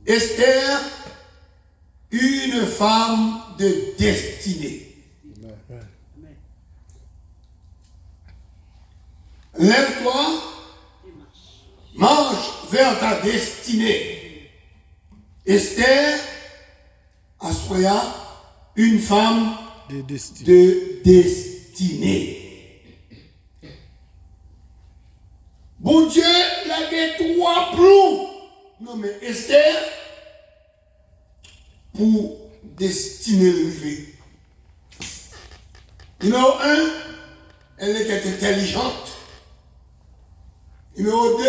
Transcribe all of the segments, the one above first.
Esther, une femme de destinée. Lève-toi, marche vers ta destinée. Esther, Assoya, une femme de destinée. Bon Dieu, l'a des trois plombs. Non mais Esther, pour destiner le rivet. Numéro 1, elle était intelligente. Numéro 2,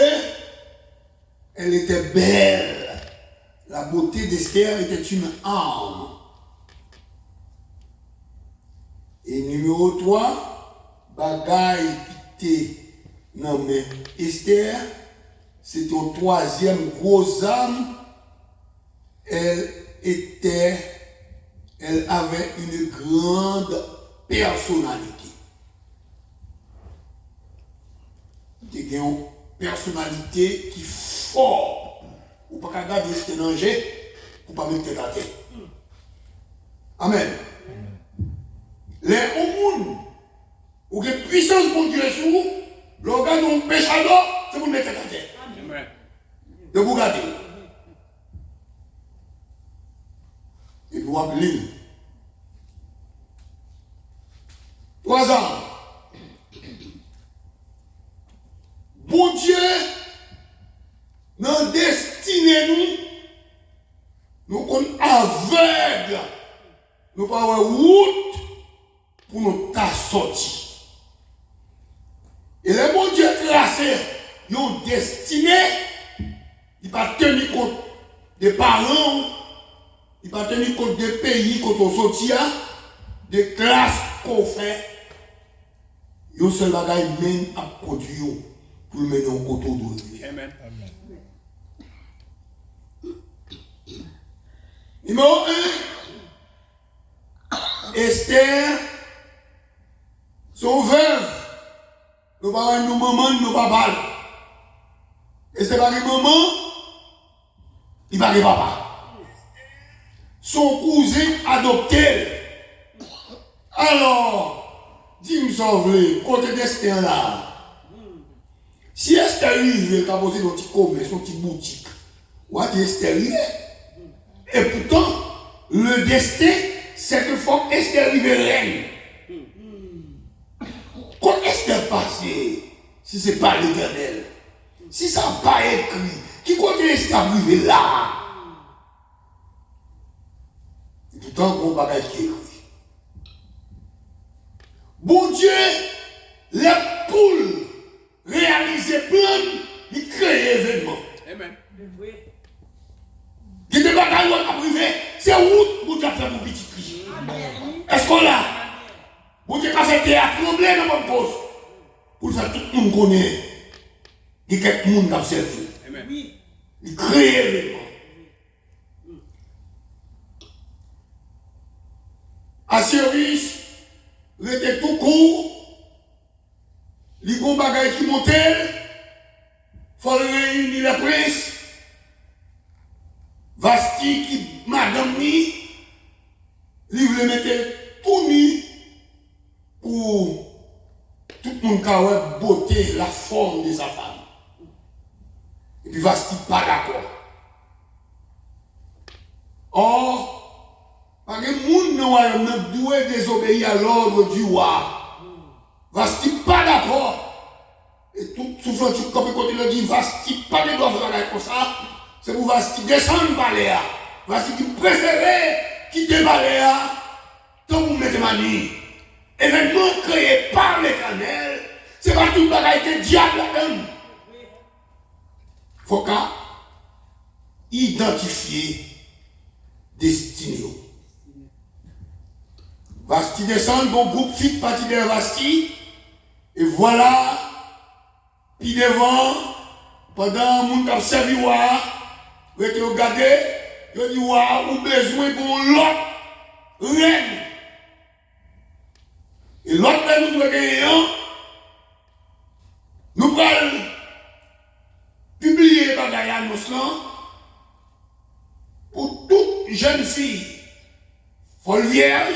elle était belle. La beauté d'Esther était une arme. Et numéro 3, bagaille qui non mais Esther, c'est ton troisième gros âme. Elle avait une grande personnalité. Elle a une personnalité qui est forte. Ou pas qu'à garder ce danger, ou pas mettre la tête. Amen. Les hommes, ou que puissance pour Dieu sur vous, l'organe de péchador, c'est pour mettre la tête. De vous garder. Et vous appelez. 3 ans. Bon Dieu, nous destinez nous sommes aveugles. Nous pas avoir route pour nous sortir. Et le bon Dieu tracé, ils ont destiné, il va tenir compte des parents, il va tenir compte des pays quand on sortit, des classes qu'on fait. Ils seul bagaille même à conduire pour le mener au côté de Dieu. Amen. Numéro 1, Esther, son veuve, nous parlons de nos mamans, de nos papas. Esther pas de maman, il pas de papa. Son cousin adopté. Alors, dis-moi ça, côté d'Esther là. Si Esther arrive, elle a posé son petit commerce, son petit boutique, ou à Esther et pourtant, le destin, c'est que faut Esther arrive reine. Quand Esther passe, si ce n'est pas l'Éternel, si ça n'a pas écrit, qui côté Esther arrive là? Et pourtant, on va qui écrit. Bon Dieu, les poules réaliser plein, il crée événement. Amen. Il y a des bagages à privé, c'est où vous avez fait mon petit cri. Est-ce qu'on l'a? Vous avez fait théâtre, trembler dans mon poste. Pour ça, tout le monde connaît. Il y a quelques monde qui a servi. Il crée événement. À service, il était tout court. Les bons bagages qui montaient, il faut réunir la presse. Vasti qui, madame ni, il voulait mettre tout nu pour tout le monde qui a beauté, la forme de sa femme. Et puis Vasti pas d'accord. Or, parce que les gens ne doivent désobéir à l'ordre du roi. Vasti pas d'accord. Et tout souffle tout comme quand il dit Vasti pas de droit faire comme ça. C'est pour Vasti descendre Baléa. Vasti qui préférait quitter Baléa. Tant vous mettez manie. Événement créé par l'Éternel. C'est pas tout le bagage que diable là-dedans. Faut qu'à identifier destinée. Vasti descend, bon groupe fit parti de Vasti. Et voilà, puis devant, pendant mon monde a servi, vous avez regardé, vous avez dit, ou besoin de l'autre reine. Et l'autre reine, nous devons nous allons publier les bagages annonce là, jeune fille, faut le vierge,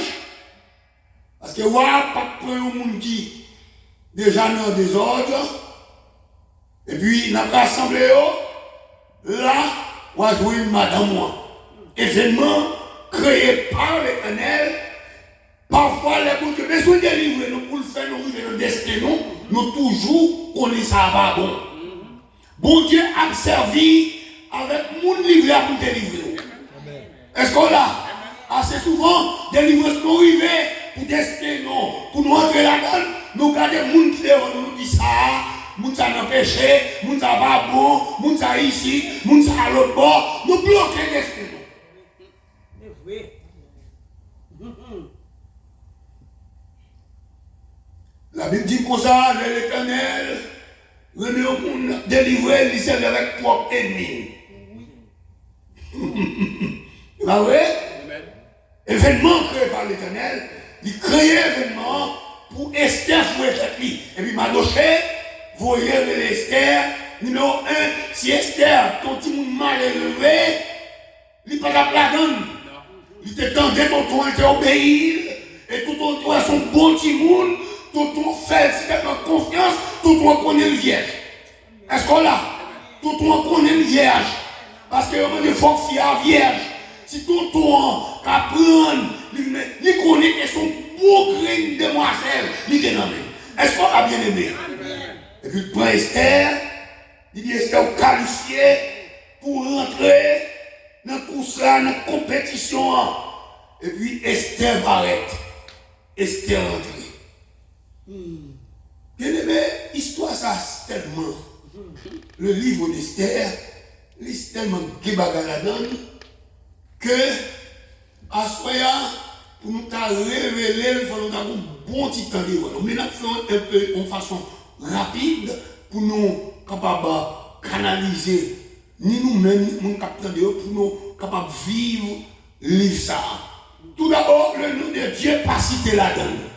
parce que pas prendre un monde qui déjà dans le désordre, et puis n'a pas rassemblé là, on va jouer une madame moi. Événement créé par l'Éternel, parfois les bons Dieu besoin de délivrer nous pour le faire nous vivre dans le destin, nous toujours connaissons ça va bon. Bon Dieu a servi avec mon livré pour délivrer. Est-ce qu'on a assez souvent délivrance nous arriver pour destin non, pour nous entrer là-dedans, nous garder les gens qui devant nous dit ça, nous ça n'a péché, nous ça pas bon, nous ça ici, nous ça à l'autre bord, nous bloquer le destin. La Bible dit comme ça, l'Éternel, venez au monde délivrer, il s'est avec trois ennemis. Bah oui, événement créé par l'Éternel, il crée événement pour Esther jouer avec lui. Et puis Madoché, vous voyez Esther, numéro 1, si Esther, ton petit monde mal élevé, il n'est pas la donne. Il te tendait, tonton était obéi, et tout tonton a son bon petit monde, tonton fait, si tu as confiance, tonton connaît le vierge. Est-ce qu'on l'a? Tonton connaît le vierge. Parce que il faut que fier vierge. Si tonton apprend, il connaît que son beau grain de demoiselle, il est nommé. Est-ce qu'on a bien aimé? Et puis il prend Esther, il dit Esther qualifié pour rentrer dans le course là, dans la compétition. Et puis Esther va arrêter. Esther rentre. Bien aimé, histoire ça tellement. Le livre d'Esther, c'est tellement de bagages là-dedans que à ce moment pour nous révéler, il faut nous avoir un bon petit temps de voir. Mais nous faisons un peu en façon rapide pour nous capables de canaliser ni nous-mêmes, ni nous capables de pour nous capables de vivre livre ça. Tout d'abord, le nom de Dieu pas cité là-dedans.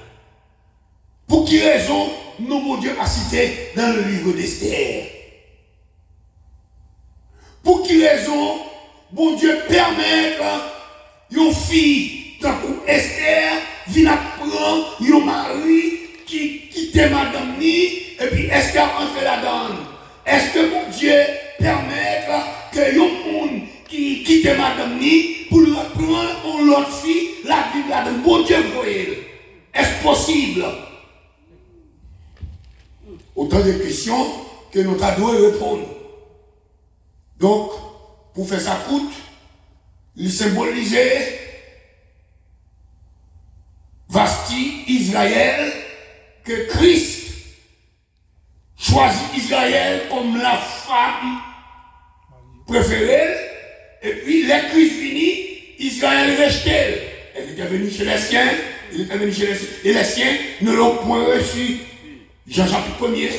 Pour quelle raison nous, mon Dieu, pas cité dans le livre d'Esther? Pour quelle raison bon Dieu permet une fille, tant que Esther, vient apprendre un mari qui quitte madame ni, et puis Esther entre là-dedans? Est-ce que mon Dieu permet que un monde qui quitte madame ni pour reprendre une autre fille, la Bible là-dedans? Bon Dieu, voyez. Est-ce possible? Autant de questions que nous devons répondre. Donc, pour faire ça coûte, il symbolisait Vasti Israël, que Christ choisit Israël comme la femme préférée, et puis les Christ fini, Israël rejeté. Elle était venue chez les siens, il était venu chez les siens, et les siens ne l'ont point reçu. Jean chapitre 1er.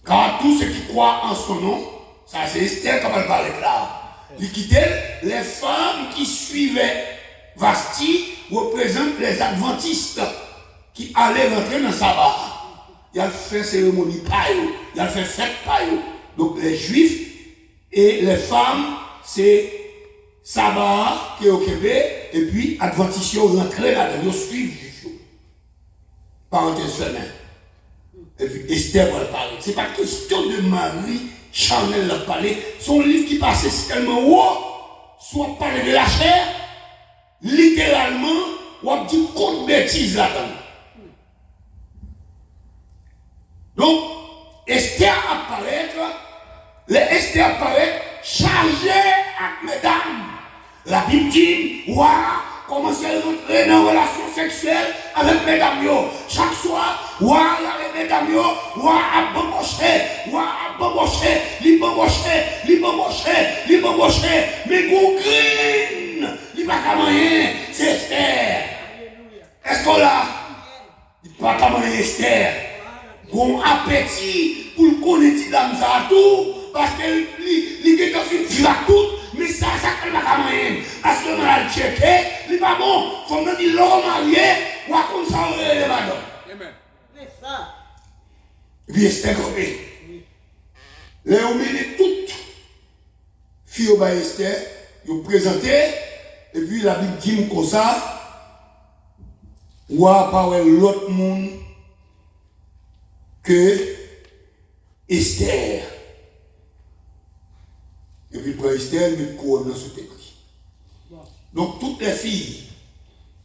Car tous ceux qui croient en son nom, ça c'est Esther comme elle parlait là. Il quittait les femmes qui suivaient Vasti représentent les adventistes qui allaient rentrer dans le sabbat. Il a fait cérémonie paille, il a fait fête paille. Donc les juifs et les femmes, c'est sabbat qui est au Québec, et puis adventistes rentrés là-dedans, ils suivent juifs. Parenthèse fermée. Et puis Esther va le parler. Ce n'est pas question de Marie, Chanel l'a parlé. Son livre qui passait tellement haut, soit parler de la chair, littéralement, ou a dit contre de bêtises là-dedans. Donc, Esther apparaît chargée à mesdames. La Bible dit, waouh, commencer à rentrer dans une relation sexuelle avec mesdames. Chaque soir, waouh, avec mesdames, waouh, à bambocher, li bambocher, mais go green, li pas qu'à moyen, c'est Esther. Est-ce qu'on l'a? Il pas qu'à moyen Esther. Bon appétit pour le connaître dans ça tout, parce que li est dans une vie à tout, mais ça qu'elle pas qu'à moyen. Parce que on a le checké, il pas bon, faut me dire l'homme marié, ou à comme ça on est les madons. C'est ça. Et puis Esther gropé. Les hommes de toutes filles au bas Esther, ils présenté, et puis la Bible dit comme ça, ou à part l'autre monde que Esther. Et puis pour Esther, il met couronne dans ce texte. Donc toutes les filles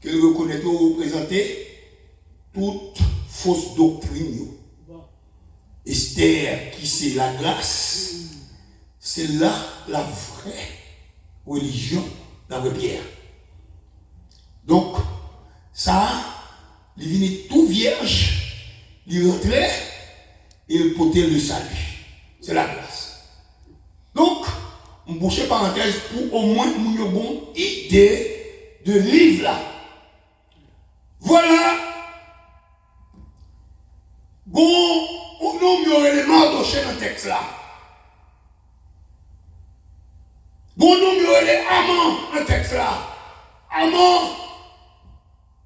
qu'elle reconnaît représenter, toute fausse doctrine. Esther, qui c'est la grâce, c'est là la vraie religion, la vraie Pierre. Donc, ça, il venait tout vierge, il rentrait et il portait le salut. C'est la grâce. Donc, on bouche parenthèse pour au moins une bonne idée de livre là. Voilà. Bon, on nomme les Mardoché dans le texte là. Bon, on nomme les Amants dans le texte là. Amant,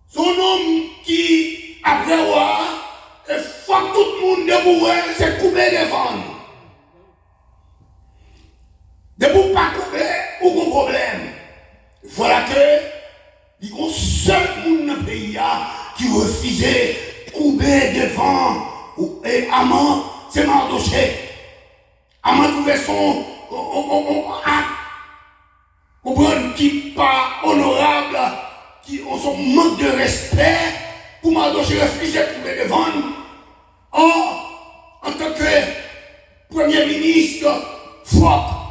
son homme qui, après voir, et faut que tout le monde debout, c'est couper devant. Debout pas couper, aucun problème. Voilà que, il y a un seul monde dans le pays qui refusait couper devant. Et Amant, c'est Mardoché. Amant trouvait son acte, comprendre, qui pas honorable, qui ont son manque de respect, pour Mardoché refuser de couper devant. Or, en tant que Premier ministre, faut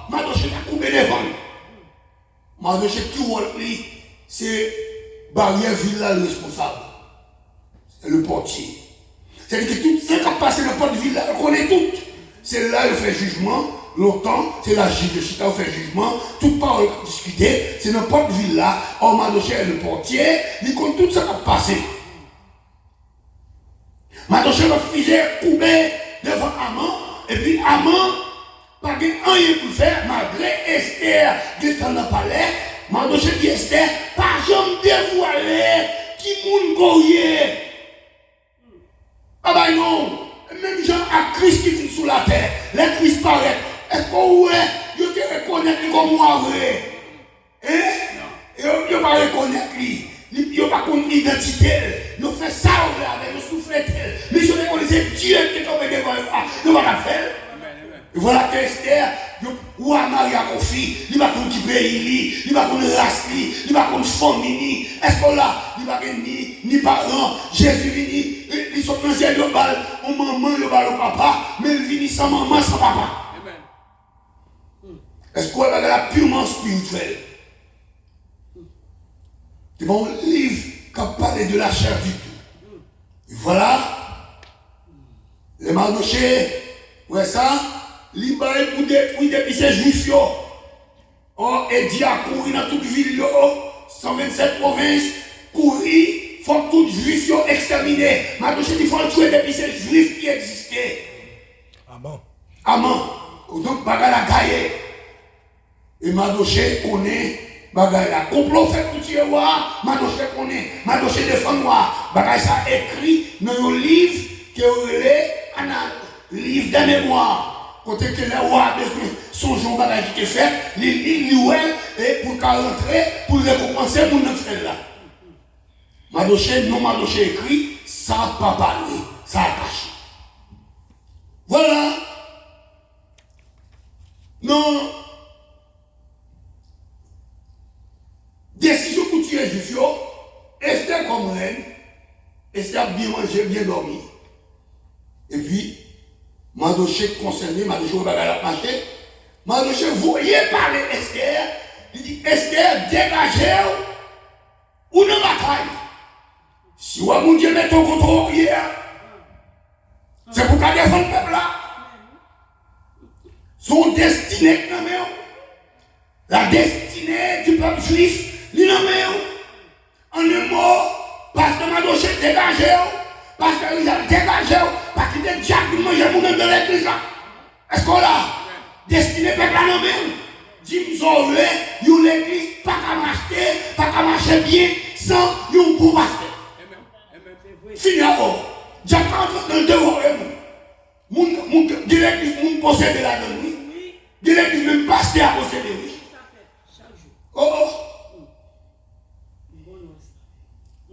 Mardoché a coupé devant. Mardoché qui voit lui, c'est barrière ville le responsable. C'est le portier. C'est-à-dire que tout ce qui a passé dans le porte de ville, on connaît tout. C'est là qu'il fait jugement. Longtemps, c'est la juge de Chita qui fait jugement. Toute parole discutée, c'est dans le porte de ville là. Or, Mardoché est le portier. Il connaît tout ce qui a passé. Mardoché refusait de couper devant Amant. Et puis Amant, pas de rien pour faire, malgré Esther qui est dans le palais. Mardoché dit Esther, pas jamais dévoilé qui moun goye. Ah ben non, même gens à Christ qui vit sous la terre, les Christ paraît. Est-ce qu'on ouais, je te reconnais comme moi vrai? Hein? Je ne pas reconnaître lui. Je ne pas connaître l'identité. Je fais ça avec, je souffle tel. Mais je reconnais Dieu qui est tombé devant moi. Je ne vais pas faire. Et voilà que Esther, ou à Maria confie, il va qu'on qui pays, il va qu'on race, il va qu'on famille. Est-ce qu'on là, il va ni parents, Jésus vini, ils sont dans le ciel, ils bal, on maman, ils bal au papa, mais il vini sans maman, sans papa. Est-ce qu'on va la purement spirituelle? C'est mon livre qui parle de la chair du tout. Et voilà, les Mardoché, ouais ça. L'Ibaï pour détruire depuis ces juifs. Or, et dit à courir dans toute ville, 127 provinces, courir, il faut que tout juif exterminer. Mardoché dit qu'il faut tuer depuis ces juifs qui existaient. Amen. Amen. Donc, bagarre la gaille. Et Mardoché connaît bagarre la complot fait pour tuer roi. Mardoché connaît. Mardoché défend roi. Bagarre ça écrit dans un livre qui est un livre de mémoire. Côté que les rois son jour bagage qui est fait, il et pour rentrer, pour récompenser mon frère là. Mardoché, non Mardoché écrit, ça n'a pas parlé, ça a caché. Voilà. Non. Décision pour tuer juif, Esther comme reine, Esther bien mangé, bien dormi. Et puis, Mardoché concerné, Mardoché va la marcher. Mardoché voyait parler Esther. Il dit Esther, dégagez ou ne bataille. Si mon Dieu met ton contrôle hier, c'est pour qu'à défendre le peuple là. Son destinée, la destinée du peuple juif, il n'a en un mot, parce que Mardoché dégagez, parce qu'il a dégagé, parce qu'il a diable qui mange nous-mêmes dans l'église là. Est-ce qu'on l'a destiné peuple là nous-mêmes? Dis-moi, l'église pas qu'à marcher, pas qu'à marcher bien sans un bon pasteur. Fini encore. Diable dans le devoir. L'église, mon possède la donne. L'église même pasteur à posséder. Oh,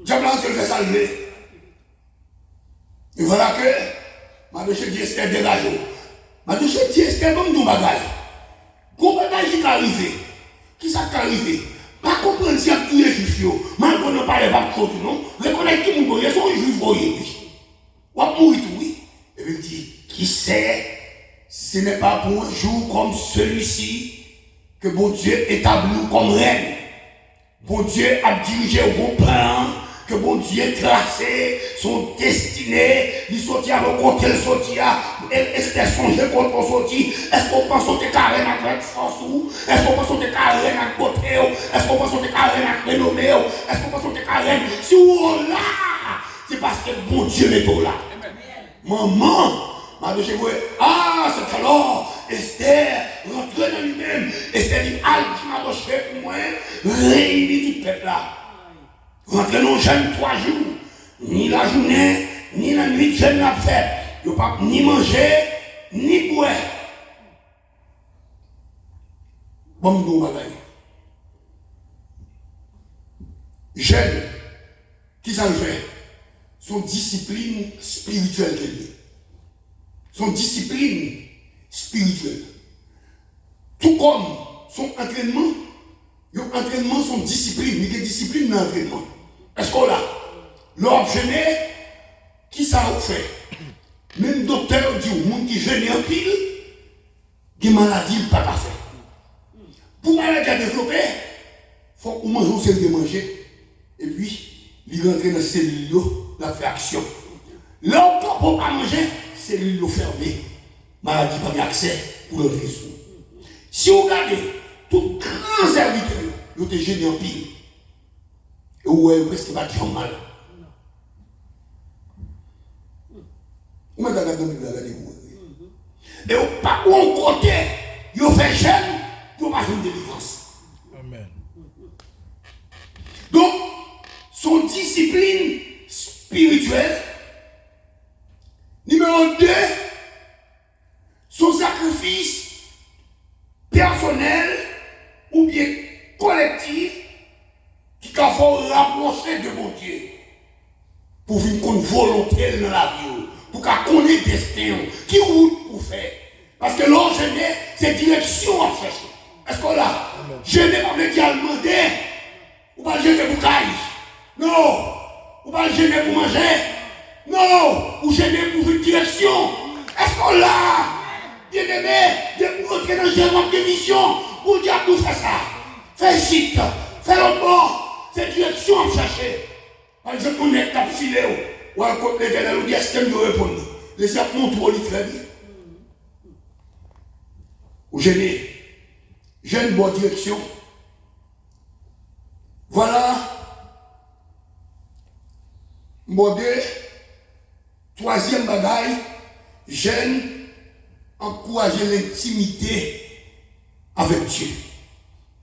diable a fait ça lever. Et voilà que, ma douche dit Esther dégage. Ma douche dit Esther comme nous bagaille. Gros bagaille qui est arrivé. Qui ça qui est arrivé? Pas comprendre si tous les juifs, mal qu'on ne parle pas de tout, non? Reconnaître qui nous voyait, sont juifs voyés, oui. Ou à mourir tout, oui. Et puis il dit, qui sait, ce n'est pas pour un jour comme celui-ci que bon Dieu établit comme reine. Bon Dieu a dirigé au bon plan, que bon Dieu tracé son destiné, il sortit à rencontrer, elle sortit à, est-ce songer contre on sortit, est-ce qu'on pense que carré avec force ou, est-ce qu'on pense que carré avec côté, est-ce qu'on pense que carré avec renommé, est-ce qu'on pense que carré, si on là, c'est parce que bon Dieu met tout là. Maman, m'a dit, ah, c'est alors, Esther, rentre dans lui-même, Esther dit, al qui m'a doché pour moi, réunit tout le peuple là. Rentre dans jeûne 3 jours, ni la journée, ni la nuit, jeûne la fête. Il n'y a pas ni manger, ni boire. Bon, nous, bagaille. Jeûne, qui ça fait? Son discipline spirituelle qu'elle est. Son discipline spirituelle. Tout comme son entraînement, son discipline, mais quelle discipline dans l'entraînement? Est-ce qu'on a? L'homme jeûné, qui ça a fait? Même docteur dit au monde qui jeûne en pile, qui maladie il pas faire. Pour maladie à développer, il faut qu'on mange celle de manger. Et puis, il rentre dans la cellule, la fait action. Là, on ne peut pas manger, cellule fermée. Maladie pas accès pour le sous. Si vous regardez, tout grand serviteur, vous êtes jeûné en pile. Et vous voyez presque pas de mal. Vous m'avez regardé vous. Et pas où côté, vous faites jeûne, vous n'avez pas une délivrance. Amen. Donc, son discipline spirituelle, numéro 2, son sacrifice personnel ou bien collectif qui t'a fait rapprocher de mon Dieu pour une volonté dans la vie, pour qu'on connaisse le destin, qui route pour faire. Parce que l'on jeûne, c'est direction à chercher. Est-ce qu'on l'a? Jeûner pas veut dire demander, ou pas jeûner pour cailler. Non, ou pas jeûner pour manger. Non, ou jeûner pour une direction. Est-ce qu'on l'a? Bien aimé, de rentrer dans une démission, pour dire nous faire ça. Fais chic, fais l'autre bord, c'est direction à chercher. Par exemple, on est cap filé, ou à côté de l'éternel, ou bien est-ce qu'elle nous répond? Les apôtres montrent très bien. Ou jeûner, j'ai une bonne direction. Voilà. Modèle. Troisième bagaille, jeûne, encourager l'intimité avec Dieu.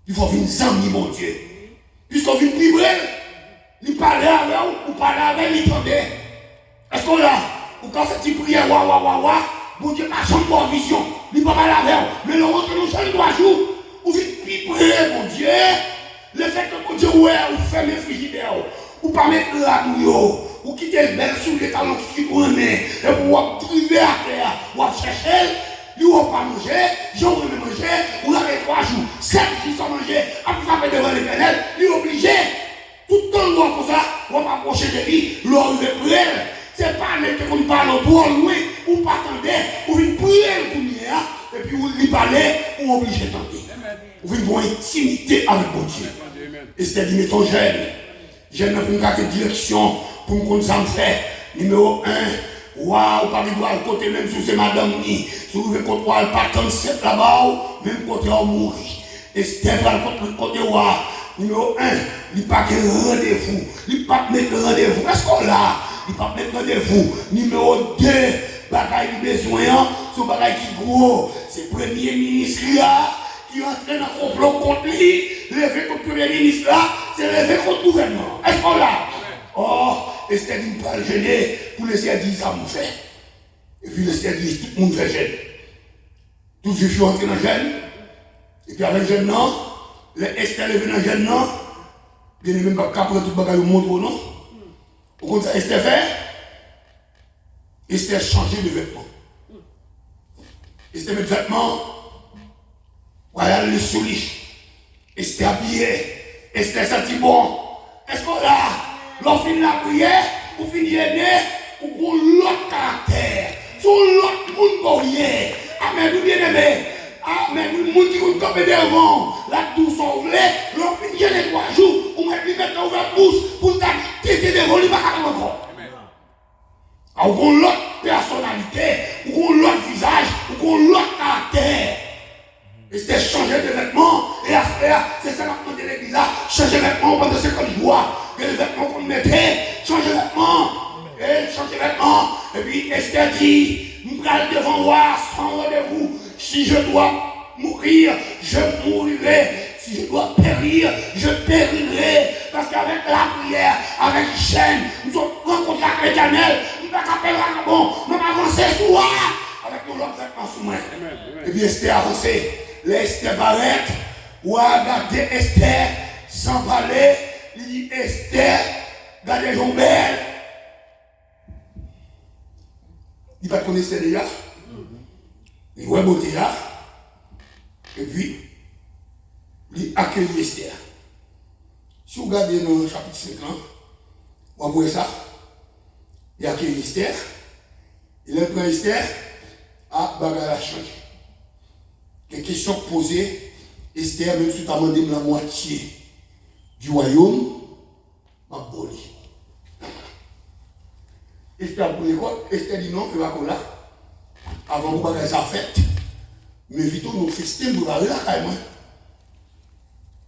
Il faut venir s'amener, mon Dieu. Puisqu'on vient vibrer, il parle avec vous, ou parle avec lui, attendez. Est-ce qu'on l'a? Ou quand fait une prière, mon Dieu, pas son bonne vision. Il ne peut pas la faire. Mais le rentre nous seul 3 jours. Ou vite vibrer, mon Dieu. Le fait que mon Dieu, ouais, ou ferme le frigidaire, ou pas mettre la bouillon, ou quitter le bel sous les talons qui tournent, et pour priver à terre, ou chercher, lui, on pas manger, j'en veux manger, ou avez 3 jours, 7 jours sans manger, à frapper devant l'éternel, lui obligé. Tout le temps, comme ça, on va approcher de lui, l'homme veut prier. C'est pas mettre comme parle trop loin, ou pas attendre, ou une prière pour lui, et puis vous lui parler, ou obligé d'attendre. Vous avez une intimité avec mon Dieu. Et c'est dit, mettons jeune. Jeune pour une direction, pour nous ça me fait. Numéro 1, waouh, pas de côté, même si c'est madame ni. Si vous voulez qu'on ne pas tant de là-bas, même côté on mourir. Et c'est le côté waouh. Numéro 1, il n'y a pas de rendez-vous. Il n'y a pas de mettre rendez-vous. Est-ce qu'on l'a? Il n'y a pas de mettre rendez-vous. Numéro 2, bagaille du besoin, ce bagaille qui gros, c'est le premier ministre là, qui entraîne un complot contre lui. Lever contre le premier ministre là, c'est lever contre le gouvernement. Est-ce qu'on l'a? Oh, et c'est une pas gêner pour laisser dire ça me fait. Et puis laisser dire tout le monde fait jeûne. Tout le juif est entré dans le jeûne. Et puis avec le jeûne, non, les Esther levé dans le jeune, non? Bien même pas capable de tout bagage au monde, non? Au contraire, Esther fait? Esther changé de vêtements. Esther met de vêtements, voilà le souli. Esther habillé. Esther senti bon. Est-ce qu'on là, l'on finit la prière, ou finit aider, ou pour l'autre caractère, sur l'autre monde pour rien. Amen, vous bien aimé. Amen, vous monde qui vous camper devant, la douce en voulait, l'on finit les 3 jours, ou mettre lui mettre ouvert la bouche, pour t'attiter devant lui, pas encore. Ou qu'on l'autre personnalité, ou qu'on l'autre visage, ou qu'on l'autre caractère. Et c'était changer de vêtements, et à faire, c'est ça la demande de l'église, changer de vêtements pendant 50 jours, que les vêtements qu'on mettait, changer de vêtements, et changer de vêtements, et puis Esther dit, nous allons devant voir sans rendez-vous, si je dois mourir, je mourrai, si je dois périr, je périrai, parce qu'avec la prière, avec chaîne, nous avons rencontré avec l'Éternel, nous n'avons pas appelé bon, nous avons avancé sur moi, avec nos autres vêtements sous moi. Et puis Esther avancé. L'Esther Barrette, ou a gardé Esther sans parler, il dit Esther, gardez Jean belle. Il va connaître Esther déjà, il voit beauté là, et puis il accueille Esther. Si vous regardez dans le chapitre 5, vous voyez ça, il accueille Esther, il prend Esther, à bagarre a changé. Les questions posées, Esther, même si tu as demandé la moitié du royaume, m'a bolé. Esther pour l'école, Esther dit non, il va là. Avant de faire ça fête. Mais vite nous festin pour aller là carrément.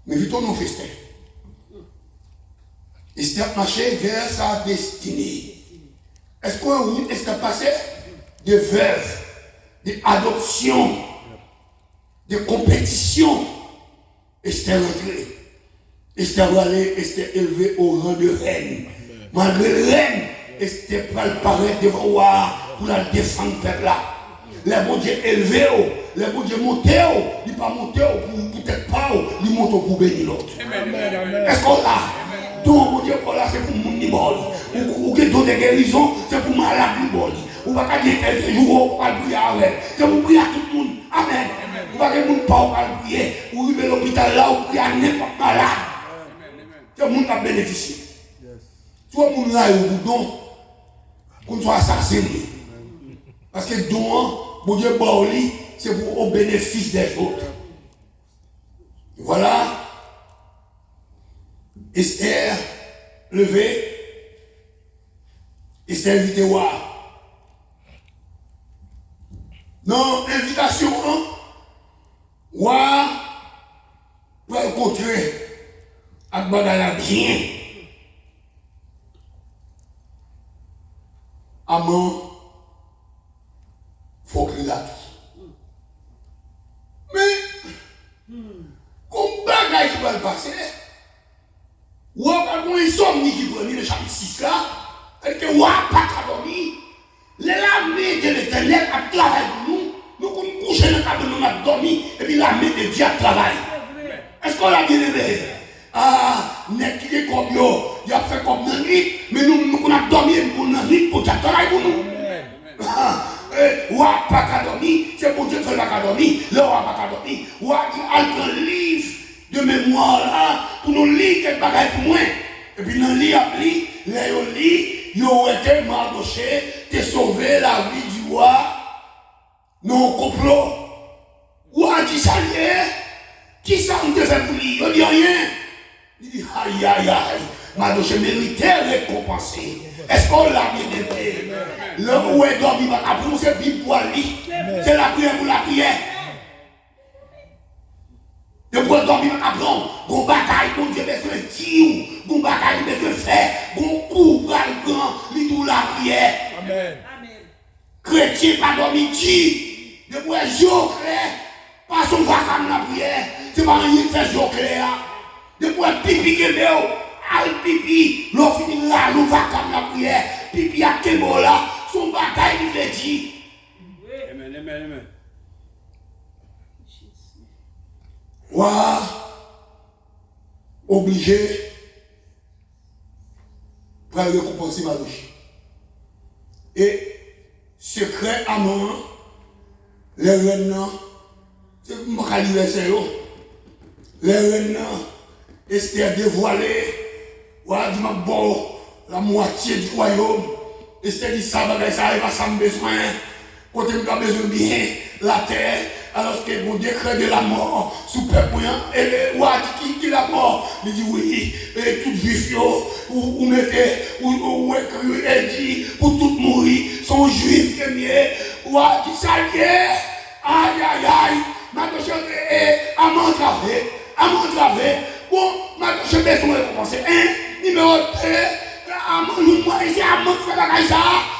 Mais vite nous festin. Esther marchait vers sa destinée. Est-ce qu'on est passé de veuve, d'adoption, de compétition? Esther rentrée. Esther va aller, Esther élevée au rang de reine. Malgré reine, Esther va paraître devant moi pour la défendre le peuple là. Les bon Dieu élevé, les bon Dieu monté, il ne pas monté pour peut-être pas, il monte pour bénir l'autre. Est-ce qu'on l'a? Donc, bon Dieu, c'est pour mon nibol. Ou que d'autres guérisons, c'est pour malade nibol. Ou pas dire quelques jours, on va prier avec. C'est pour prier à tout le monde. Amen. Ou pas que le monde pas prier. Ou arriver à l'hôpital là, ou prier à n'importe malade. C'est le monde qui a bénéficié. Soit le monde là, ou don, qu'on soit assassiné. Parce que don, bon Dieu, c'est pour au bénéfice des autres. Voilà. Esther, levé. Esther, invité voir. Non, invitation, non? Ouah, pour rencontrer avec bagala bien. Amen. Faut que la vie. Mais, comme bagaille qui va le passer, ou pas qu'on insomnie qui prend le chapitre 6 là, et que ou pas qu'à dormir, l'armée de l'Éternel a travaillé pour nous, nous qu'on couche dans le cadre nous a dormi, et puis l'armée de Dieu a travaillé. Est-ce qu'on l'a bien aimé? Ah, n'est qui est comme yo, il a fait comme dans nuit, mais nous qu'on a dormi pour nous nuit pour Dieu travailler pour nous. Ou pas qu'à dormir, c'est pour Dieu que pas qu'à dormir, le roi pas qu'à dormir, ou a dit un livre de mémoire là, pour nous lire quelque bagaille pour moi. Et puis dans le livre, là, yo lit, yo été Mardoché, t'es sauvé la vie du roi, non complot. Ou a dit ça, qui ça on te fait pour lui? Il dit rien. Il dit aïe aïe aïe, Mardoché méritait récompenser. Est-ce qu'on l'a bien aimé? Le où est dormi, après on c'est Bible pour lui. C'est la prière pour la prière. Le où est dormi, après on bataille, bon Dieu besoin de dire, on bataille besoin de faire, on court pour le grand, lui tout la prière. Amen. Chrétien pas dormi, dit, le où est jour clair, pas son vacam la prière, c'est pas rien qui fait jour clair. Le où est pipi que al pipi, l'on finit là, l'on va comme la prière, pipi à Kemo là, son bataille il est dit. Amen, amen, amen. Waouh, obligé pour récompenser Madoché. Et secret amour, les reines, c'est mon anniversaire. Les reines, Esther dévoilée, voilà, dit bon, la moitié du royaume. Esther dit ça, ça arrive à ça, besoin. Quand on a besoin de bien, la terre, alors que mon décret de la mort, sous peuple, et le roi qui la mort, il dit oui, et tout juif, ou mettez, ou elle dit, pour tout mourir, son juif qui est mieux, roi qui s'allie, aïe aïe aïe, ma cochon est à m'entraver, bon, ma cochon est besoin de commencer, numéro 2, à moi ici, à mon frère,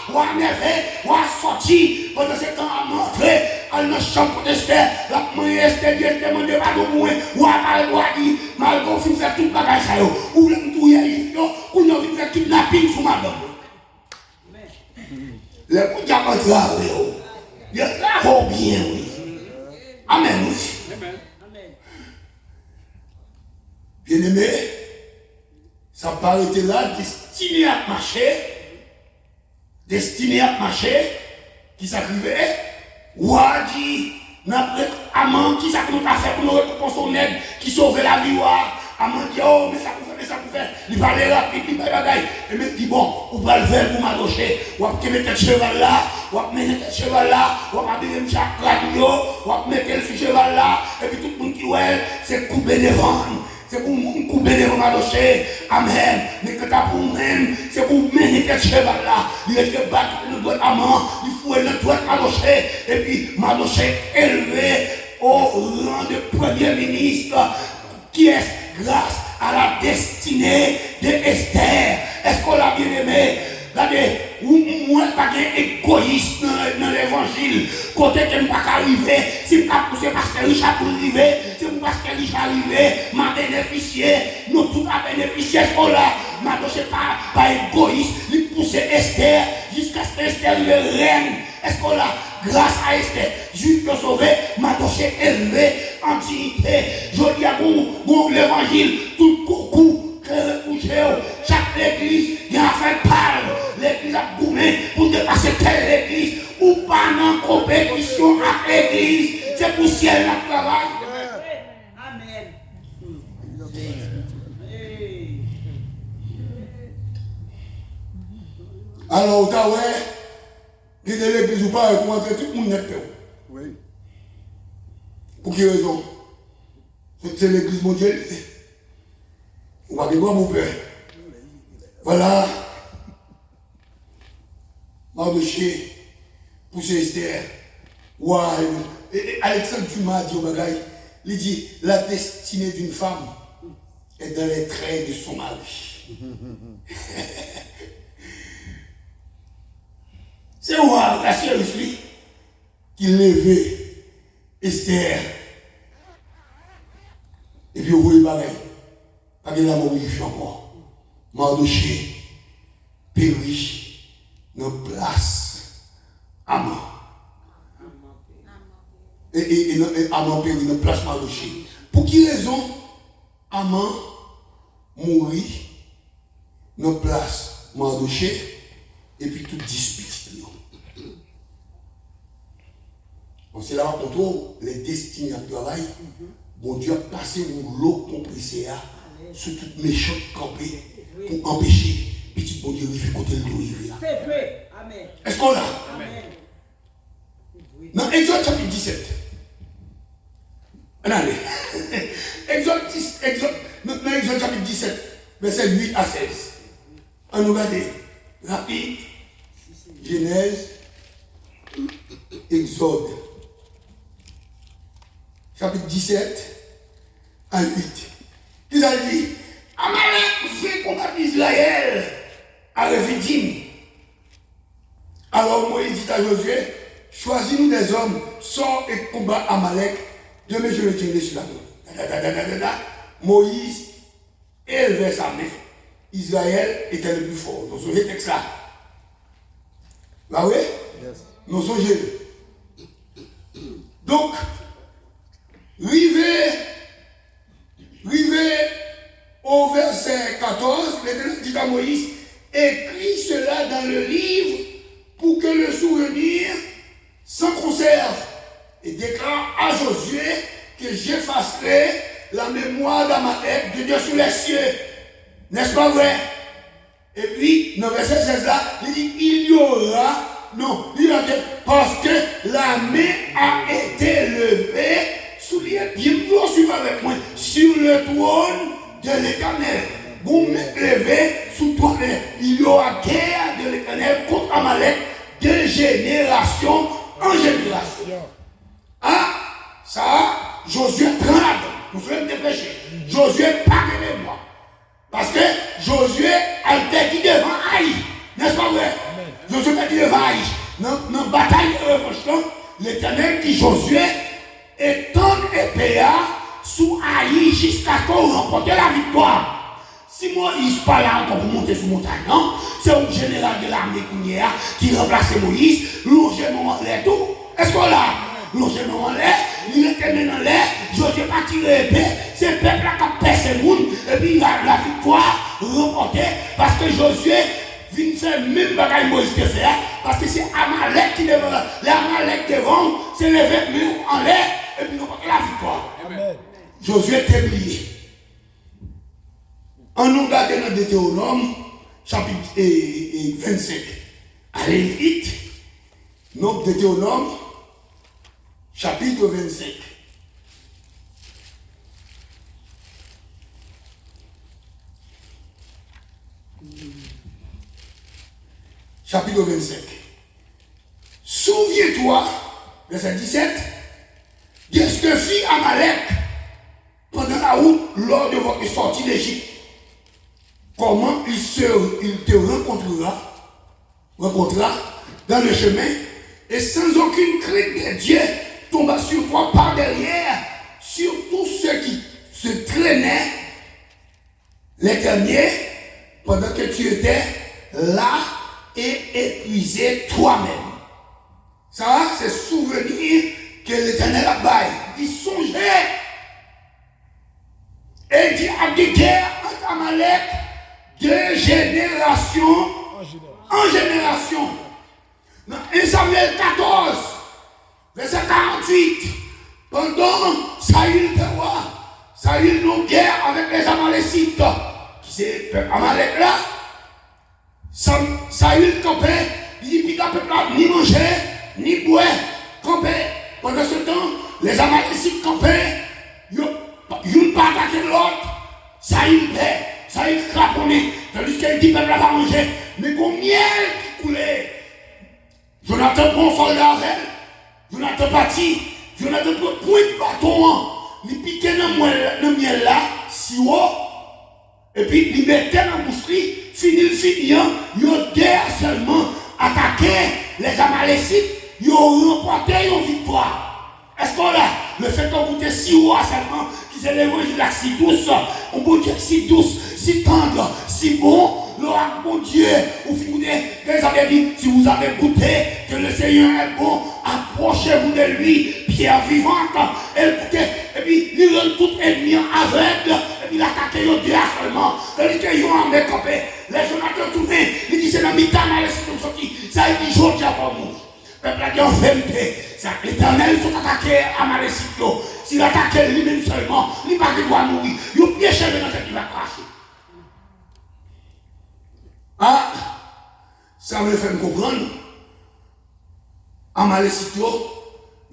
ou à merveille, ou à sortir, pendant ce temps à montrer, à la chambre d'Esther, la moyenne Esther, Dieu te demande pas de moins, ou à parler, ou à dire, malgré fin faire tout bagage ça, ou le tout y ou nous vient faire kidnapping sur madame. Les coups d'avant travaillé, ils travaillent bien, oui. Amen, oui. Bien aimé, ça paraît là, destiné à marcher, qui s'arrivait, ou a dit, n'après amant, qui ça nous a fait pour nous récompenser son aide, qui sauve la vie, amant dit, oh, mais ça peut faire, il va aller rapide, il va aller, et mais dit, bon, on va le faire pour m'adocher, ou va mettre le cheval là, ou va mettre le cheval là, ou va mettre chaque radio, ou va mettre le cheval là, et puis tout le monde qui ouais, c'est couper devant. C'est pour nous couper devant Madoché. Amen. Mais que t'as pour nous-mêmes, c'est pour mener ce cheval là. Il est que battre le doigt amant, il faut le doigt Madoché. Et puis Madoché élevé au rang de premier ministre, qui est grâce à la destinée de Esther. Est-ce qu'on l'a bien aimé? Regardez, moi, pas égoïste dans l'évangile. Côté que je ne peux pas arriver, si je ne pousser parce que Richard pour arriver, si je parce que Richard arrivé, m'a bénéficié, nous tous à bénéficier de là. Ma dossier pas égoïste, il pousse Esther jusqu'à ce que Esther le reine. Est-ce qu'on a, grâce à Esther, juste le sauver, ma dossier élevé en dignité. Je dis à vous, l'évangile, tout coucou. Chaque église, il y a fait parle. L'église a gourmé pour dépasser telle église ou pas en compétition avec l'église. C'est pour ciel la travail. Amen. Alors, t'as ouais, il y a l'église ou pas, pour entrer tout le monde net. Oui. Pour quelle raison? C'est l'église mondiale. Ou pas de mon père. Voilà. Mardoché, poussé Esther. Waouh. Et Alexandre Dumas dit au bagage, il dit, la destinée d'une femme est dans les traits de son mari. C'est waouh, la chérie qui levait Esther. Et puis vous voyez bagage. Avec la mort encore. Mardoché périt dans place. Aman. Et Aman périt dans place Mardoché. Pour quelle raison Aman mourit dans place Mardoché et puis tout dispute. On s'est là rencontré les destinées à travail. Bon Dieu a passé une l'eau compressée sur toute méchante campée pour empêcher petit bon Dieu de faire côté le rivière. C'est vrai. Amen. Est-ce qu'on l'a? Amen. Dans Exode chapitre 17. Allez. Dans Exode chapitre 17, verset 8 à 16. On nous regarde rapide. Genèse, Exode, chapitre 17 à 8. Qui a dit, Amalek fait combattre Israël à Rephidim. Alors Moïse dit à Josué, choisis-nous des hommes, sors et combat Amalek, demain je le tiendrai sur la main. Moïse élevait sa main. Israël était le plus fort. Nous songez texte là. Bah oui? Yes. Nous songez. Donc, rivé verset 14, l'Éternel dit à Moïse, écris cela dans le livre pour que le souvenir s'en conserve et déclare à Josué que j'effacerai la mémoire d'Amalek de Dieu sous les cieux. N'est-ce pas vrai? Et puis, dans le verset 16 là, il dit, il y aura, non, il a dit, parce que la main a été levée, soulignez bien, vous suivez avec moi, sur le trône de l'Éternel. Vous mettez levé sous le trône, il y aura guerre de l'Éternel contre Amalek de génération en génération. Ah, ça, Josué prend la donne. Nous sommes dépêchés. Josué pardonnez-moi. Parce que Josué a été dit devant Aïe. N'est-ce pas vrai? Josué a dit devant Aïe. Dans la bataille de revanche, l'Éternel dit Josué, étendre épée sous Aïe jusqu'à ce qu'on remporte la victoire. Si Moïse pas là encore pour monter sur la montagne, non? C'est un général de l'armée qui remplace Moïse, longement en l'air tout. Est-ce qu'on l'a? Longement en l'air, il était maintenant en l'air, Josué pas tiré épée, c'est le peuple qui a percé le monde, et puis la victoire remportée, parce que Josué vient faire même bagaille Moïse te fait, parce que c'est Amalek qui devant, l'Amalek devant, c'est levé mur en l'air, et puis remporter la victoire. Amen. Josué t'est oublié. En nous regardant dans Deutéronome, chapitre 25. Allez vite. Donc Deutéronome, chapitre 25. Chapitre 25. Souviens-toi, verset 17, de ce que fit Amalek pendant la route lors de votre sortie d'Égypte. Comment il te rencontrera dans le chemin et sans aucune crainte de Dieu tomba sur toi par derrière, sur tous ceux qui se traînaient les derniers pendant que tu étais là et épuisé toi-même. Ça, c'est souvenir que l'Éternel a baillé. Il songeait et il dit à des guerres entre Amalek de génération en génération. Dans 1 Samuel 14, verset 48, pendant Saül le roi, Saül nous guerre avec les Amalécites, qui c'est le peuple Amalek là. Saül campait, il dit, puis le peuple là, ni manger, ni boire, campait. Pendant ce temps, les Amalécites campaient, ils n'ont pas attaqué l'autre, Saül paie. Ça il craponné, tandis qu'il dit peuple n'a pas mangé, mais qu'on miel qui coulait. Jonathan prend un soldat avec elle, Jonathan partit, Jonathan prend point de bâton, il piquait dans le miel là, si haut, et puis il mettait dans la boucherie, fini, il y a guerre seulement, attaqué les Amalécites, ils ont remporté une victoire. Est-ce qu'on a le fait qu'on goûtait si haut seulement, qui c'est l'évangile là si douce, on peut dire si douce, si tendre, si bon, l'oracle bon Dieu, vous goûtez, que ça veut dire, si vous avez goûté que le Seigneur est bon, approchez-vous de lui, pierre vivante, et puis il rend tout ennemi aveugle, et puis il attaque les deux seulement, tandis qu'ils ont en décopé, les Jonathan tournés, il dit c'est dans mi-temps, c'est sorti, ça il dit je dis à vous. Peuple a dit en vérité, l'Éternel faut attaquer à Amalécites. S'il attaque lui-même seulement, il ne va pas mourir. Il a piégé dans tête qui va cracher. Ah, ça veut faire me comprendre. Amalécites, il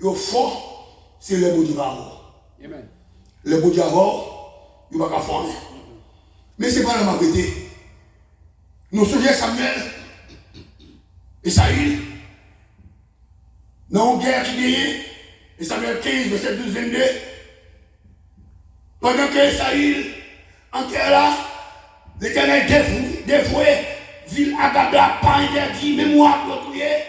est fort, c'est le beau diavore. Le beau diavore, il ne va pas faire. Mais ce n'est pas la vérité. Nous sommes Samuel et Saül. Dans une guerre qui gagne, et Samuel 15, verset 12, 22, pendant que Saül, en guerre là, l'Éternel dévoué, ville Agabla, pas interdit, mémoire pour tuer,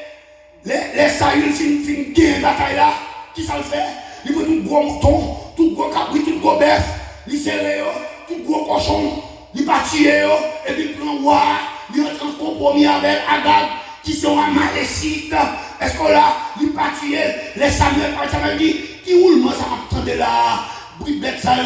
les Saül fin gagner bataille là, qui ça le fait? Il veut tout gros mouton, tout gros cabri, tout gros bœuf, il serre, tout gros cochon, il va tuer, et puis il prend roi, il entre en compromis avec Agab, qui sont Amalécites. Est-ce qu'on l'a, il pas tué, les Samuel, par exemple, dit, qui roule, moi, ça m'attendait là, bribette ça,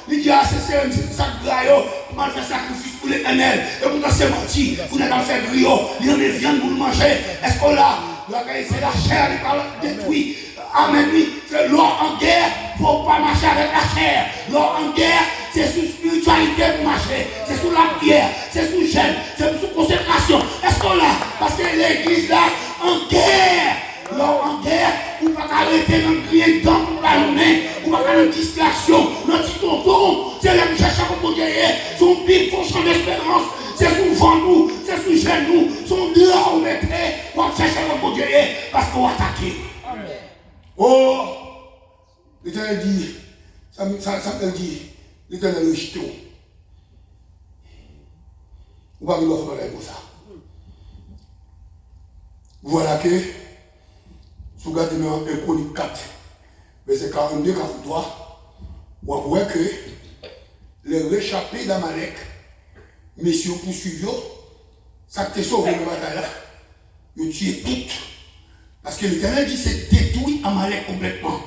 il dit, ah, c'est un sac de gras, comment faire sacrifice l'Éternel. Et pourtant c'est menti. Vous n'avez pas fait griot. Il y en a viande pour le manger. Est-ce qu'on l'a? C'est la chair qui parle détruit. Amen, oui. C'est l'eau en guerre. Il ne faut pas marcher avec la chair. L'eau en guerre, c'est sous spiritualité pour marcher. C'est sous la prière. C'est sous jeûne. C'est sous consécration. Est-ce qu'on l'a? Parce que l'église là, en guerre. L'eau en guerre, ou pas arrêter dans le crier dedans pour la journée. Ou pas faire une distraction. Notre petit tonton, c'est là que cherche à vous guérir. Son Bible, son champ d'espérance. C'est sous ventre, c'est sous genou. Son dehors, on mettrait. On cherche à vous guérir. Parce qu'on va attaquer. Oh, l'Éternel dit, ça dit, l'Éternel est jeté. Vous ne pouvez pas faire comme ça. Voilà que, si vous regardez dans 1 Chronique 4, verset 42, 43, vous voyez que les réchappés d'Amalek, messieurs poursuivent, ça qui te sauve dans la bataille là, ils tuent toutes. Parce que l'Éternel dit c'est détruit Amalek complètement.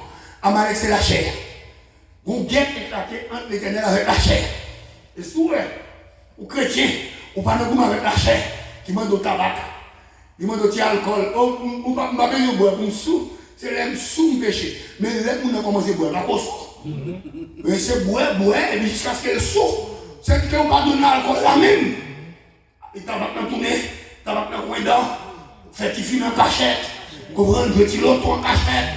Amalek c'est la chair. Vous guerre éclaté entre l'Éternel avec la chair. Et souvent, aux chrétiens, on parle avec la chair, qui m'a au tabac, qui m'a au alcool. On ne va pas boire pour sous, c'est l'aime sous péché. Mais l'aime on a commencé à boire, la cause. Mais c'est boire, et puis jusqu'à ce qu'elle souffre. C'est qu'on va donner l'alcool la même. Et tabac dans tout nez, tabac dans le coin d'an, certifié dans la cachette. Comprendre, petit l'autre en cachette.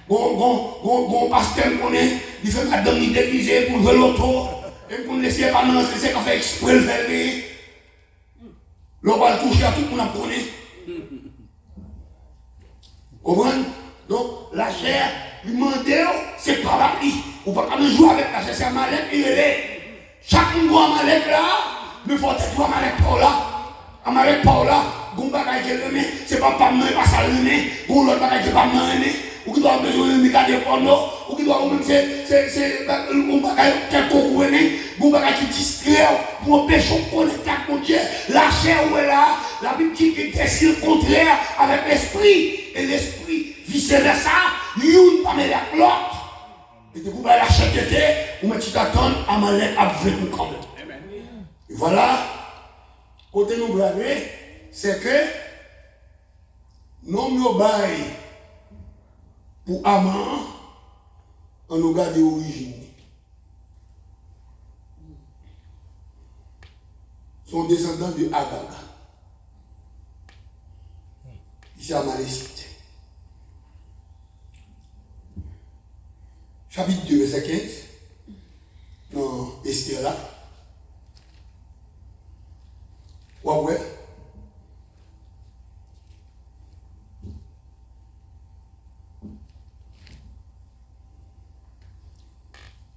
Bon pasteur qu'on est, il fait la dame déguisée pour le l'auto. Et pour ne laisser pas non, c'est qu'on fait exprès le faire. L'on va le toucher à tout le monde à connaître. Comprendre? Donc, la chair, lui demander, c'est pas la vie. On ne peut pas jouer avec la chair, c'est un malin et il est. Chaque monde doit un malin là, mais il faut être un malin par là. Un malin par là. Gon bagay qui est le c'est pas moi, pas ça le gon l'autre bagay qui pas moi, ou qui doit besoin de regarder porno, ou qui doit même c'est gon bagay quelque chose, gon bagay qui distrait pour empêcher de connecter avec mon Dieu. La chair où est là, la Bible dit que c'est le contraire avec l'esprit, et l'esprit vice versa, l'une pas mêler avec l'autre. Et du coup, la chair était, ou tu t'attends à Malek à venir quand même. Et voilà, côté nous braver, c'est que nous nous baillons pour Aman en nous garder l'origine. Sont descendants de Agag. Ici à Malécite. Chapitre 2, verset 15. Dans Esther là. Ouais.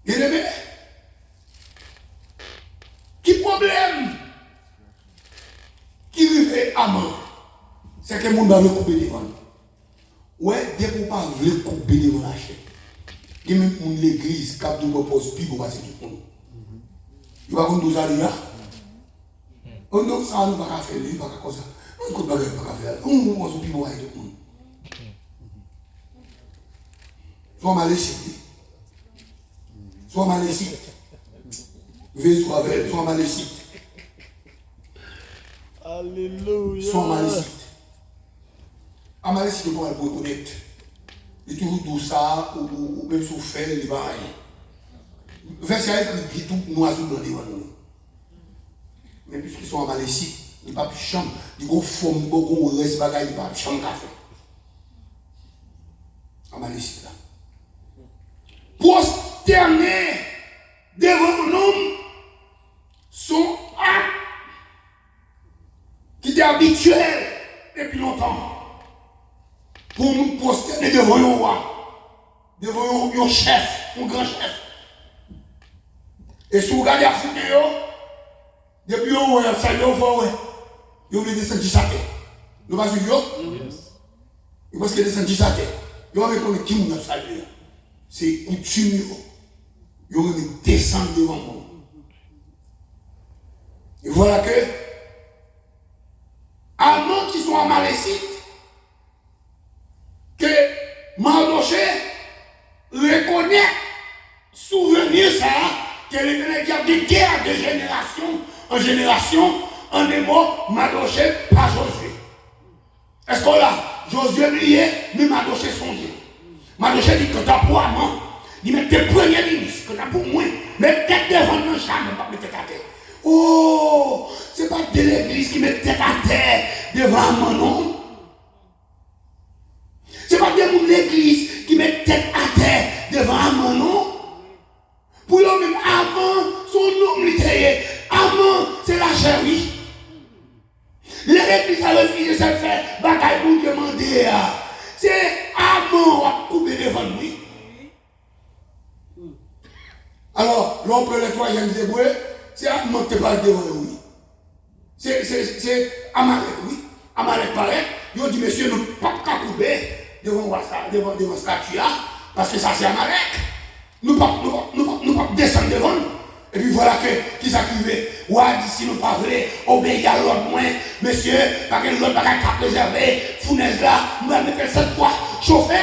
Bien-aimé, qui problème qui arrive à moi, c'est que le monde va le couper devant. Ouais, dès qu'on ne veut pas couper devant la chair, il y a même l'église qui a de propose plus pour passer tout le monde. Il va nous aller là. On ne ça ne va pas faire, il va pas comme ça. On ne va pas faire. On ne va pas plus pour aller tout le monde. Sois maléfique. Sois maléfique. Veille soit belle, sois maléfique. Alléluia. Sois maléfique. Un maléfique, il pourra le reconnaître. Il toujours tout ça, ou même sous fait, il va rien. Verset qui tout noisou dans les wanous. Mais puisqu'ils sont en maléfique, il n'y a pas de chambre. Il y a une forme, il y a un reste bagaille, il n'y a pas de chambre café. En maléfique là. Prosterner devant nous sont actes qui étaient habituels depuis longtemps. Pour nous prosterner devant un roi, devant un chef, un grand chef. Et si vous regardez à Afrique, depuis un roi, ça y est, vous voulez descendre sa terre. Vous ne pouvez pas suivre? Vous pensez descendre sa terre. Vous avez connu qui nous a salué. C'est coutume. Vous avez descendre devant nous. Et voilà que, avant qu'ils soient maléfiques, que Mardoché reconnaît, souvenir ça, que l'Éternel il y a des guerres de génération en génération, en des mots, Madoché, pas Josué. Est-ce qu'on l'a? Josué lié, mais Madoché songé. Madoché dit que tu as pour amant, il met tes premiers ministres, que tu as pour moi, mais tête devant nous, jamais pas mettre tête à terre. Oh, c'est pas de l'église qui met tête à terre devant moi, non? C'est pas de l'église qui met tête à terre devant moi, non? Pour eux-mêmes, avant, son nom littéraire, avant, c'est la chair, oui. L'église a refusé de faire bataille pour demander. C'est avant, on va couper devant lui. Alors, l'on peut les troisièmes hébreux, c'est avant que tu parles devant lui. C'est Amalek, oui. Amalek paraît, ils ont dit, monsieur, nous ne pouvons pas couper devant ce statut là, parce que ça c'est Amalek. Nous ne pouvons pas descendre devant. Et puis voilà qui s'activait. Ouais, d'ici nous pas voulons obéir à l'autre moins, monsieur, parce que l'autre n'a pas préserver, fournaise là, nous allons mettre 7 fois chauffer,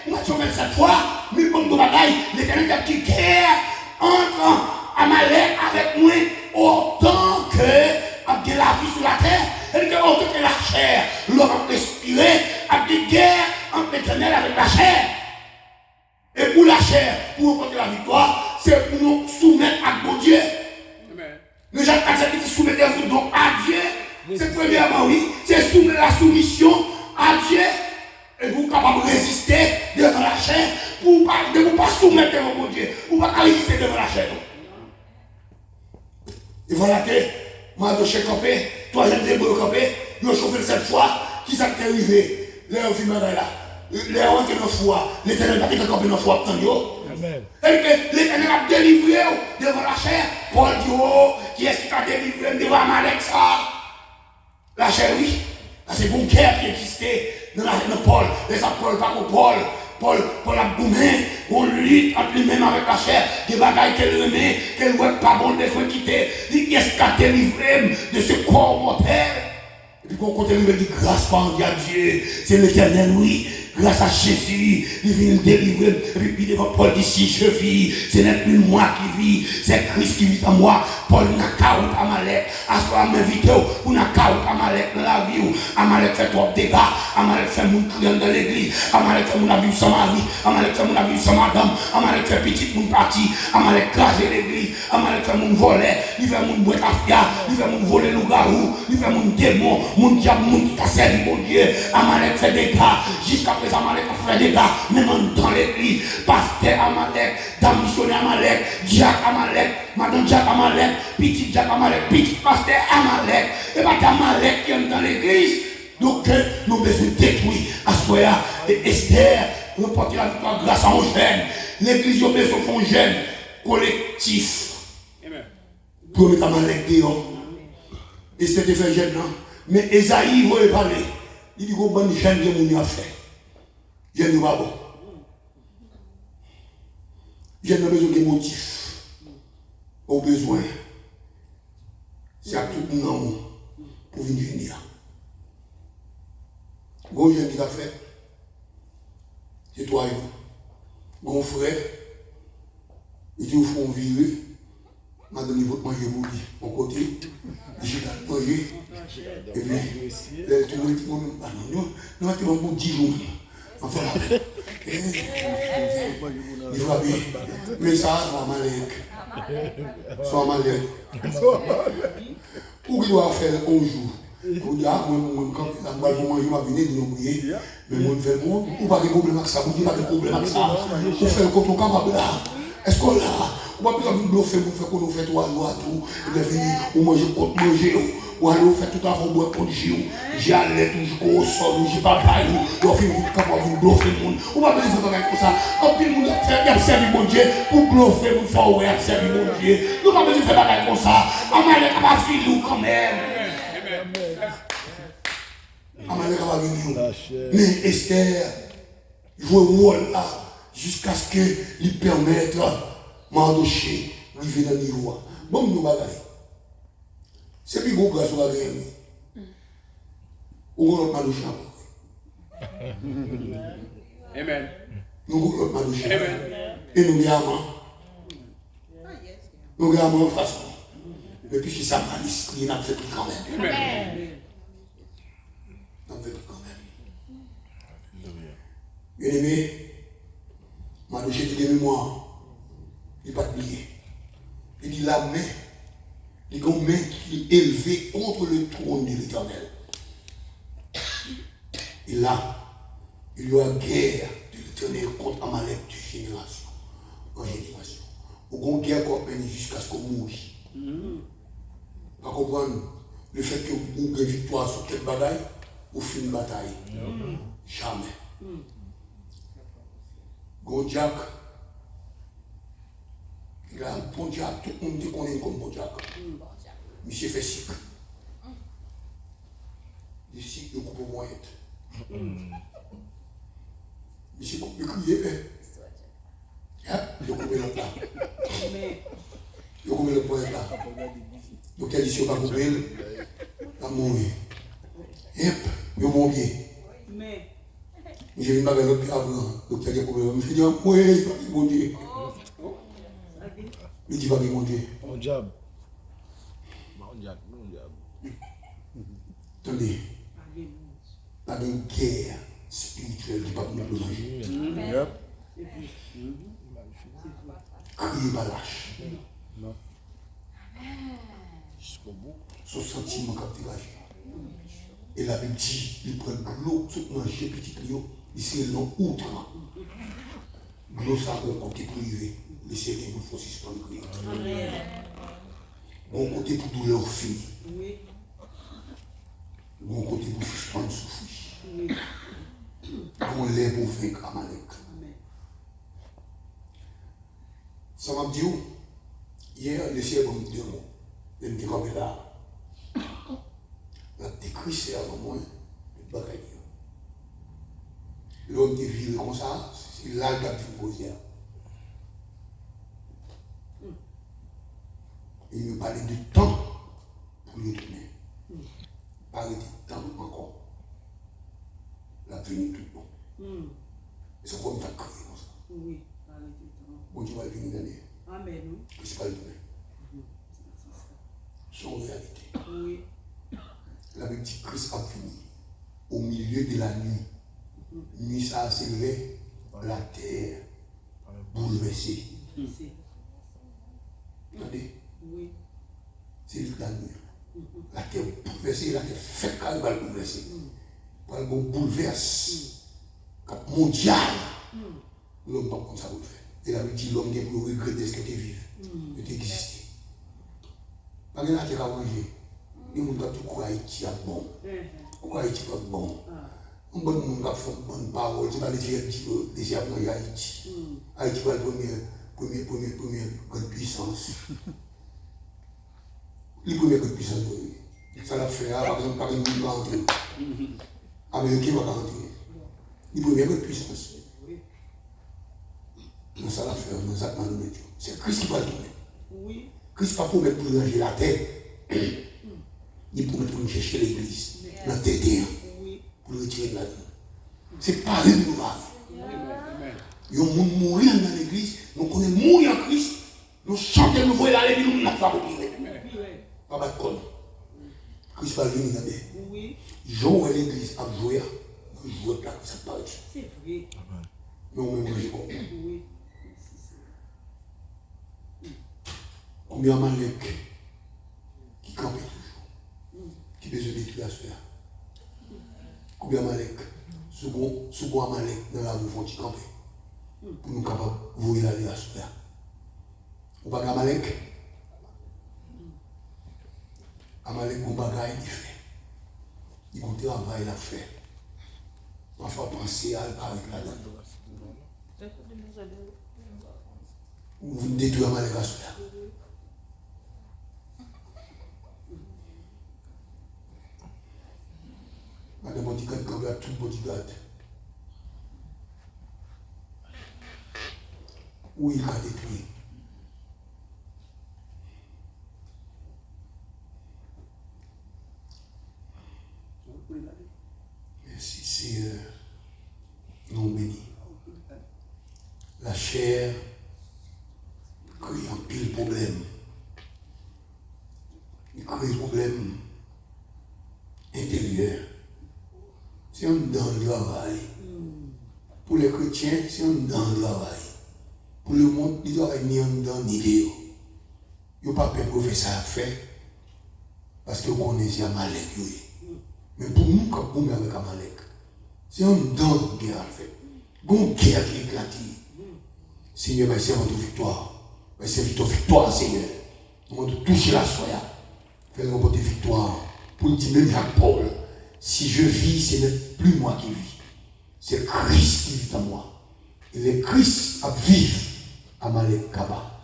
nous allons chauffer 7 fois, mais comme de bataille, l'Éternel a dit guerre entre Amalek avec moi, autant que a de la vie sur la terre, et que autant que la chair, l'homme a respiré, a des guerres entre l'Éternel avec la chair. Et pour la chair, pour remporter la victoire, c'est pour nous soumettre à mon Dieu. Nous Jacques 4 dit soumettez-vous donc à Dieu. C'est premièrement, oui, c'est soumettre la soumission à Dieu. Et vous êtes capable de résister devant la chair pour ne pas soumettre devant mon Dieu. Pour ne pas résister devant la chair. Et voilà que, moi, je suis campé, troisième hébreu campé, je suis chauffé cette fois, qui s'est arrivé. Là, au final, là. Les gens qui ont foi, l'Éternel va être campé dans la foi. Et que l'Éternel a délivré devant la chair. Paul dit, oh, qui est-ce qui a délivré devant Amalek ça? La chair, oui. C'est une guerre qui existait dans Paul. Les apôtres, pas que Paul a boumé, on lutte entre lui-même avec la chair, des bagailles qu'elle remet, qu'elle ne voit pas bon de se quitter. Il dit, qui est-ce qui a délivré de ce corps mortel? Et puis quand on continue de dire, grâce à Dieu, c'est l'Éternel, oui. Grâce à Jésus, il vient délivrer. Et puis devant Paul dit, si je vis, ce n'est plus moi qui vis, c'est Christ qui vit en moi. Paul n'a qu'à ou Amalek. À ce moment m'invite pour n'a qu'à ou Amalek dans la vie. Amalek fait trop de dégâts. Amalek fait mon client dans l'église. Amalek fait mon vie sans mari. Amalek fait mon vie sans madame. Amalek fait petit mon parti. Amalek crase l'église. Amalek fait mon volet. Il fait mon boîte à fia. Il fait mon volet loup-garou. Il fait mon démon. Mon diable, mon qui t'a servi, mon Dieu. Amalek fait des gars. Jusqu'à présent, Amalek a fait des gars. Même dans l'église. Pasteur Amalek. Dame missionnaire Amalek. Jack Amalek. Madame Jack Amalek. Petit Jack Amalek. Petit pasteur Amalek. Et pas Amalek qui est dans l'église. Donc, nous avons besoin de détruire Assoya et Esther. Remporter la victoire grâce à un jeune. L'église a besoin d'un jeune collectif. Pour mettre Amalek dehors. Et c'était fait jeune, non? Mais Esaïe, vous voulez parler. Il dit que bon jeune que mon a fait. Jeune ne va pas. Jeune n'a besoin de motifs. Au besoin. C'est à tout le monde pour venir. Bon jeune qui a fait. C'est toi et vous. Bon frère. Il dit, vous font virer. Madame, il faut manger pour lui. Mon côté. J'ai manger. Et puis, tout le monde dit, non, tu vas pour 10 jours. Enfin, il va bien. Mais ça, soit Amalek. Soit Amalek. Ou il doit faire un jour. Vous dites, quand je vais manger, je vais venir de prier. Mais je vais faire ou pas de problème avec ça. Vous dites, pas de problème avec ça. Vous faites comme on est capable là. Est-ce qu'on l'a? On va plus bluffer pour faire qu'on nous fait 3 jours à tout. Et bien venir, ou manger contre manger. Ou aller faire tout à fait boire contre Dieu. J'allais toujours au sol, j'ai pas paillé. On fait capable de bluffer le monde. On va plus faire comme ça. En plus, nous avons servi mon Dieu pour bluffer, pour faire ouais, servi mon Dieu. Nous avons besoin de faire comme ça. Amalek a pas fini quand même. Amalek a pas venir. Mais Esther joue un rôle là jusqu'à ce qu'il permette Mardoché de vivre dans le niveau. Bon, nous bagaille. C'est plus gros grâce au bagaille. Ou l'autre Mardoché. Amen. Nous l'autre Mardoché. Et nous diamants. Nous avons une façon. Mais puisque ça malice, il n'a fait plus quand même. Il n'a fait plus quand même. Bien aimé, ma douche de mémoire, il n'est pas oublié. Il dit la main, il y a une main qui est élevée contre le trône de l'Éternel. Et là, il y a une guerre de l'Éternel contre Amalek de génération en génération. Ou une guerre qu'on peine jusqu'à ce qu'on mourit. Vous comprenez? Le fait que vous avez une victoire sur quelle bagaille, vous finissez une bataille. Jamais. Gondjak, il a un bon diable, tout le monde te connaît comme bon diable. Monsieur fait cycle. Le cycle de coupe moyenne. Monsieur coupe le crier. Il coupe le plat. Il coupe le point là. Donc il dit si on va couper, il va mourir. Yep, il va mourir. J'ai vu ma belle autre avant. Donc il a dit coupé. Je me dis, oui, pas de bon Dieu. Il dit pas de bon Dieu. Bon diable. Attendez, pas de guerre spirituelle du pape nous manger. Crier pas lâche. Jusqu'au bout. Son sentiment captivage. Et la Bible dit, il prend de l'eau, tout manger petit lion, il s'est long outre. L'eau ça a un côté privé, le Seigneur nous faut suspendre crier. Bon côté pour douleur fini. Bon côté pour suspendre souffrir. Bon lait pour vaincre Amalek. Ça m'a dit où? Hier, le ciel m'a dit deux mots. Il me dit comme là. La décrit c'est avant moi, le bagaille. L'homme qui vit comme ça, c'est là qu'il a pu poser. Il me parlait de temps pour le tourner. Parler de temps encore. La venue tout bon. Et c'est comme ça qu'il crié comme ça. Oui, parler de temps. Bon Dieu va le venir dernier. Amen. Je ne sais pas le tourner. C'est une réalité. Oui. La Bible dit Christ a fini au milieu de la nuit. Nuit, ça a scellé la terre bouleversée. Attendez, Oui. c'est la nuit. La terre bouleversée, la terre fait qu'elle va bouleverser. Quand elle bouleverse, cap mondial, l'homme pas comme ça vous faire. Et la Bible dit l'homme qui a pour regretter ce que tu vives, que tu existes. Pas que la terre a manger. Les gens qui croient Haïti est bon. Pourquoi Haïti est bon? Un bon monde qui fait une bonne parole, c'est pas les gens qui désirent Haïti. Haïti est la première grande puissance. La première grande puissance, ça l'a fait, par exemple, par exemple, il va entrer. Américain va entrer. La première grande puissance. Mais ça l'a fait, dans ça, c'est Christ qui va le donner. Christ ne va pas promettre pour ranger la terre. Il promet pour nous chercher l'église, dans la tête, pour le retirer de la vie. C'est pas une nouvelle. Il y a des gens qui mourent dans l'église, nous connaissons mourir en Christ, nous chantons, nous voyons la vie, nous n'avons pas retiré. Pas de col. Christ va venir dans l'église. Jean à l'église a joué, nous jouons là, ça paraît. C'est vrai. Mais on met manger comme combien de Amalek qui campent toujours, qui besoin de détruire la sphère. Combien d'Amalek, second Amalek dans la rue font camper pour nous capables de voir la sphère. Ou pas Amalek? Amalek, bon bagaille, il fait. Il compte travail, il a fait. Parfois penser à avec la dame. Vous détruisez Amalek à sphère. Madame bodyguard, quand vous avez tout bodyguard. Où il a détruit. Merci, c'est non béni. La chair crée un pile problème crée problème intérieur. C'est un dans le travail. Pour les chrétiens, c'est un dans le travail. Pour le monde, il doit ni en dans ni dehors. Il n'y a pas peur pour faire ça à faire. Parce que vous connaissez Amalek. Mais pour nous, quand vous avec Amalek, c'est un dans guerre à faire. Une guerre qui éclate. Seigneur, merci à votre victoire. Merci à votre victoire, Seigneur. Nous allons toucher la soya. Fais-nous remporter victoire. Pour dire même à Paul, si je vis, ce n'est plus moi qui vis. C'est Christ qui vit en moi. Et le Christ a vécu à Amalek Kaba.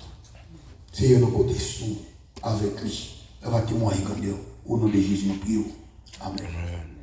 Seigneur, nous côté sous avec lui. Elle va témoigner comme Dieu. Au nom de Jésus, nous prions. Amen.